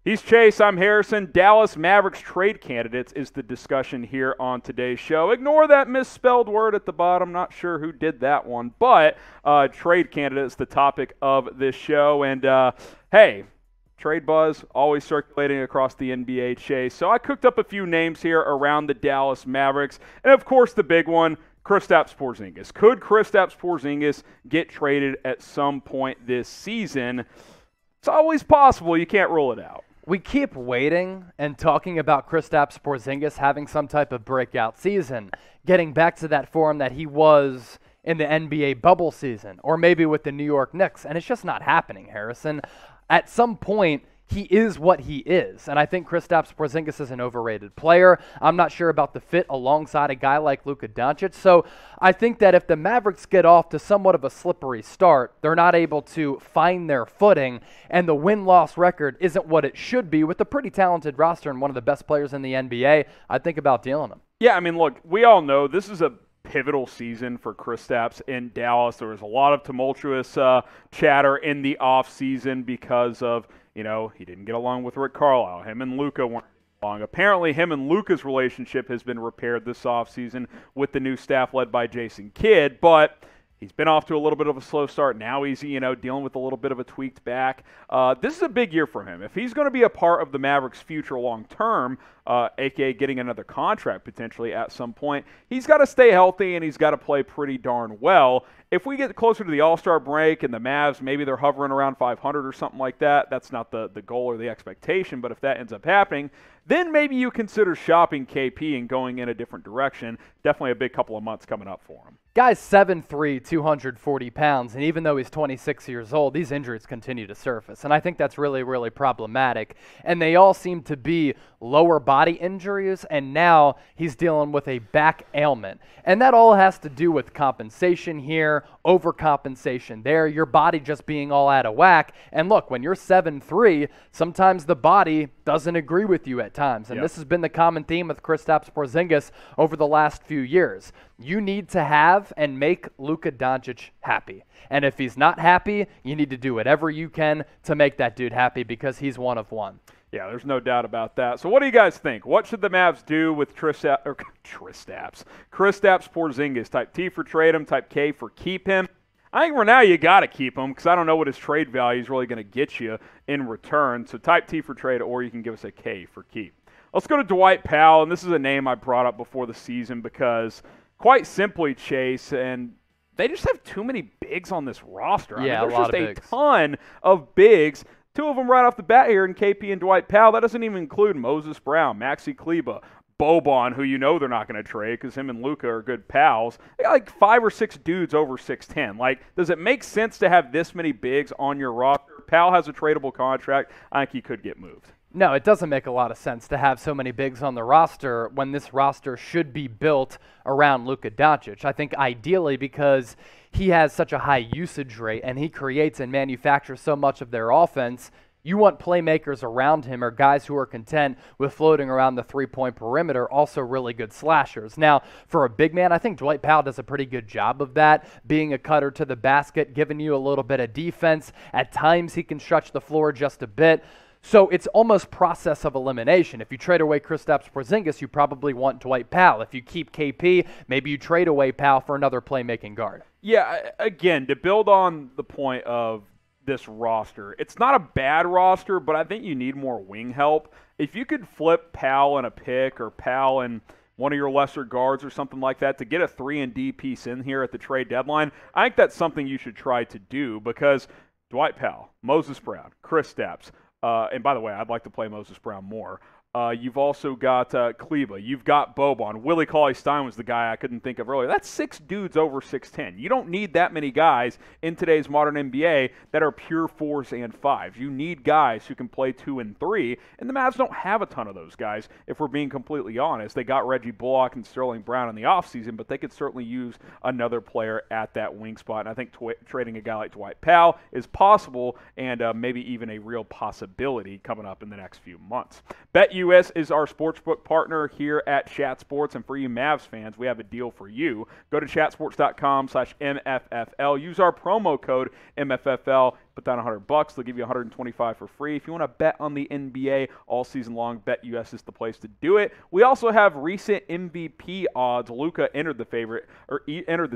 He's Chase, I'm Harrison. Dallas Mavericks trade candidates is the discussion here on today's show. Ignore that misspelled word at the bottom. Not sure who did that one, but trade candidates the topic of this show. And hey, trade buzz always circulating across the NBA, Chase. So I cooked up a few names here around the Dallas Mavericks. And of course the big one, Kristaps Porzingis. Could Kristaps Porzingis get traded at some point this season? It's always possible. You can't rule it out. We keep waiting and talking about Kristaps Porzingis having some type of breakout season, getting back to that form that he was in the NBA bubble season, or maybe with the New York Knicks, and it's just not happening, Harrison. At some point, he is what he is, and I think Kristaps Porzingis is an overrated player. I'm not sure about the fit alongside a guy like Luka Doncic, so I think that if the Mavericks get off to somewhat of a slippery start, they're not able to find their footing, and the win-loss record isn't what it should be with a pretty talented roster and one of the best players in the NBA, I think about dealing him. Yeah, I mean, look, we all know this is a pivotal season for Kristaps in Dallas. There was a lot of tumultuous chatter in the offseason because of, you know, he didn't get along with Rick Carlisle. Him and Luka weren't along. Apparently, him and Luka's relationship has been repaired this offseason with the new staff led by Jason Kidd, but he's been off to a little bit of a slow start. Now he's, dealing with a little bit of a tweaked back. This is a big year for him. If he's going to be a part of the Mavericks' future long-term, a.k.a. getting another contract potentially at some point, he's got to stay healthy and he's got to play pretty darn well. If we get closer to the All-Star break and the Mavs, maybe they're hovering around 500 or something like that, that's not the goal or the expectation, but if that ends up happening, then maybe you consider shopping KP and going in a different direction. Definitely a big couple of months coming up for him. Guy's 7'3", 240 pounds, and even though he's 26 years old, these injuries continue to surface, and I think that's really, really problematic, and they all seem to be lower body injuries, and now he's dealing with a back ailment, and that all has to do with compensation here, overcompensation there, your body just being all out of whack, and look, when you're 7'3", sometimes the body doesn't agree with you at times, and This has been the common theme with Kristaps Porzingis over the last few years. You need to have and make Luka Doncic happy. And if he's not happy, you need to do whatever you can to make that dude happy because he's one of one. Yeah, there's no doubt about that. So what do you guys think? What should the Mavs do with Kristaps Porzingis? Type T for trade him, type K for keep him. I think for now you got to keep him because I don't know what his trade value is really going to get you in return. So type T for trade, or you can give us a K for keep. Let's go to Dwight Powell, and this is a name I brought up before the season because quite simply, Chase, and they just have too many bigs on this roster. Yeah, there's a lot just of bigs. A ton of bigs. Two of them right off the bat here in KP and Dwight Powell. That doesn't even include Moses Brown, Maxi Kleber, Boban, who you know they're not going to trade because him and Luka are good pals. They got like 5 or 6 dudes over 6'10". Like, does it make sense to have this many bigs on your roster? Powell has a tradable contract. I think he could get moved. No, it doesn't make a lot of sense to have so many bigs on the roster when this roster should be built around Luka Doncic. I think ideally because he has such a high usage rate and he creates and manufactures so much of their offense, you want playmakers around him or guys who are content with floating around the three-point perimeter, also really good slashers. Now, for a big man, I think Dwight Powell does a pretty good job of that, being a cutter to the basket, giving you a little bit of defense. At times, he can stretch the floor just a bit. So it's almost process of elimination. If you trade away Kristaps Porzingis, you probably want Dwight Powell. If you keep KP, maybe you trade away Powell for another playmaking guard. Yeah, again, to build on the point of this roster, it's not a bad roster, but I think you need more wing help. If you could flip Powell and a pick or Powell and one of your lesser guards or something like that to get a 3-and-D piece in here at the trade deadline, I think that's something you should try to do because Dwight Powell, Moses Brown, Kristaps, and by the way, I'd like to play Moses Brown more. You've also got Kleber. You've got Boban. Willie Cauley-Stein was the guy I couldn't think of earlier. That's 6 dudes over 6'10". You don't need that many guys in today's modern NBA that are pure 4s and 5s. You need guys who can play 2 and 3, and the Mavs don't have a ton of those guys, if we're being completely honest. They got Reggie Bullock and Sterling Brown in the offseason, but they could certainly use another player at that wing spot, and I think trading a guy like Dwight Powell is possible and maybe even a real possibility coming up in the next few months. BetUS is our sportsbook partner here at Chat Sports, and for you Mavs fans, we have a deal for you. Go to chatsports.com/MFFL. Use our promo code MFFL. Put down $100. They'll give you $125 for free. If you want to bet on the NBA all season long, BetUS is the place to do it. We also have recent MVP odds. Luka entered the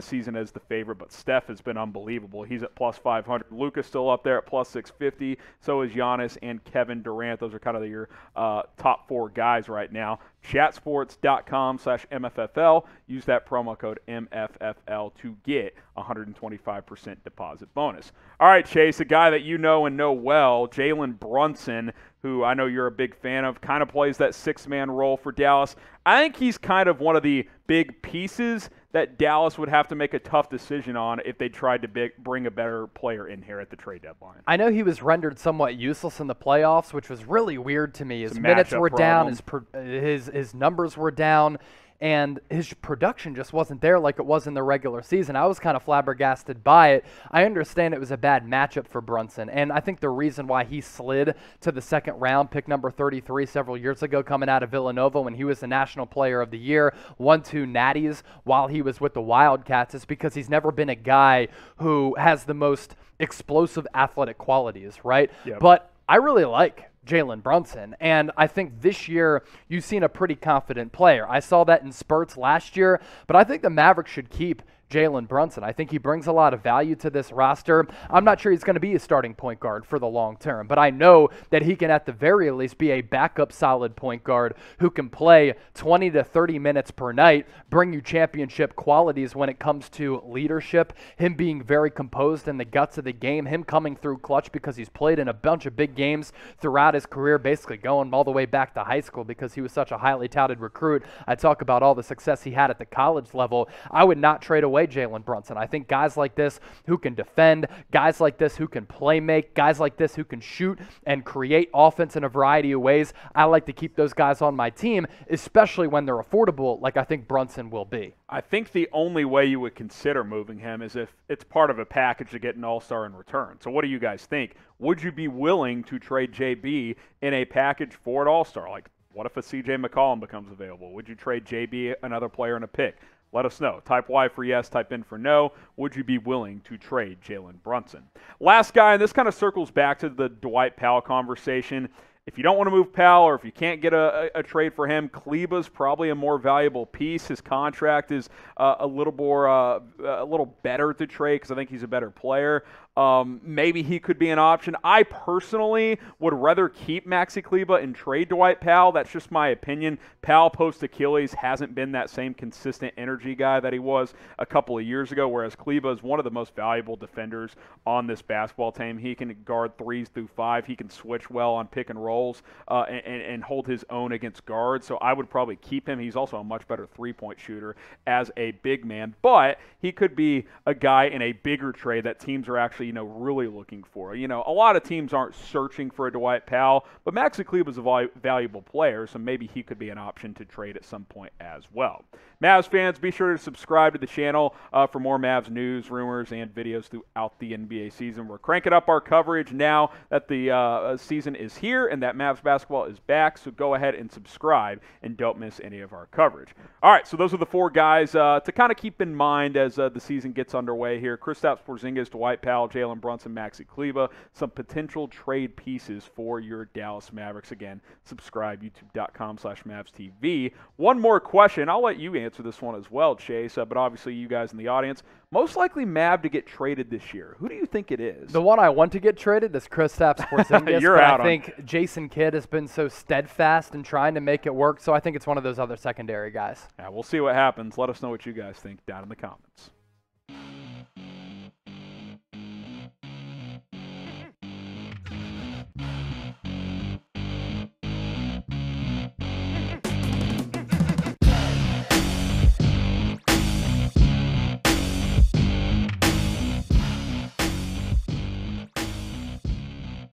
season as the favorite, but Steph has been unbelievable. He's at plus 500. Luka's still up there at plus 650. So is Giannis and Kevin Durant. Those are kind of your top 4 guys right now. Chatsports.com/MFFL. Use that promo code MFFL to get 125% deposit bonus. All right, Chase, a guy that you know and know well, Jalen Brunson, who I know you're a big fan of, kind of plays that 6-man role for Dallas. I think he's kind of one of the big pieces that Dallas would have to make a tough decision on if they tried to bring a better player in here at the trade deadline. I know he was rendered somewhat useless in the playoffs, which was really weird to me. His minutes were down, his numbers were down, and his production just wasn't there like it was in the regular season. I was kind of flabbergasted by it. I understand it was a bad matchup for Brunson, and I think the reason why he slid to the second round, pick number 33 several years ago, coming out of Villanova when he was the National Player of the Year, won 2 natties while he was with the Wildcats, is because he's never been a guy who has the most explosive athletic qualities, right? Yep. But I really like Jalen Brunson, and I think this year you've seen a pretty confident player. I saw that in spurts last year, but I think the Mavericks should keep Jalen Brunson. I think he brings a lot of value to this roster. I'm not sure he's going to be a starting point guard for the long term, but I know that he can at the very least be a backup solid point guard who can play 20 to 30 minutes per night, bring you championship qualities when it comes to leadership, him being very composed in the guts of the game, him coming through clutch because he's played in a bunch of big games throughout his career, basically going all the way back to high school because he was such a highly touted recruit. I talk about all the success he had at the college level. I would not trade away Jalen Brunson. I think guys like this who can defend, guys like this who can play make, guys like this who can shoot and create offense in a variety of ways, I like to keep those guys on my team, especially when they're affordable like I think Brunson will be. I think the only way you would consider moving him is if it's part of a package to get an all-star in return. So what do you guys think? Would you be willing to trade JB in a package for an all-star? Like, what if a CJ McCollum becomes available? Would you trade JB, another player, and a pick? Let us know. Type Y for yes, type in for no. Would you be willing to trade Jalen Brunson? Last guy, and this kind of circles back to the Dwight Powell conversation. If you don't want to move Powell, or if you can't get a trade for him, Kleber's probably a more valuable piece. His contract is a little better to trade because I think he's a better player. Maybe he could be an option. I personally would rather keep Maxi Kleber and trade Dwight Powell. That's just my opinion. Powell post-Achilles hasn't been that same consistent energy guy that he was a couple of years ago, whereas Kleber is one of the most valuable defenders on this basketball team. He can guard 3s through 5. He can switch well on pick and rolls and hold his own against guards. So I would probably keep him. He's also a much better three-point shooter as a big man, but he could be a guy in a bigger trade that teams are actually really looking for. A lot of teams aren't searching for a Dwight Powell, but Maxi Kleber is a valuable player, so maybe he could be an option to trade at some point as well. Mavs fans, be sure to subscribe to the channel for more Mavs news, rumors, and videos throughout the NBA season. We're cranking up our coverage now that the season is here and that Mavs basketball is back, so go ahead and subscribe and don't miss any of our coverage. All right, so those are the 4 guys to kind of keep in mind as the season gets underway here. Kristaps Porzingis, Dwight Powell, Jalen Brunson, Maxi Kleber, some potential trade pieces for your Dallas Mavericks. Again, subscribe, youtube.com/MavsTV. One more question. I'll let you answer this one as well, Chase, but obviously you guys in the audience. Most likely Mav to get traded this year. Who do you think it is? The one I want to get traded is Kristaps Porzingis. You're but out I think Jason Kidd has been so steadfast in trying to make it work, so I think it's one of those other secondary guys. Yeah, we'll see what happens. Let us know what you guys think down in the comments.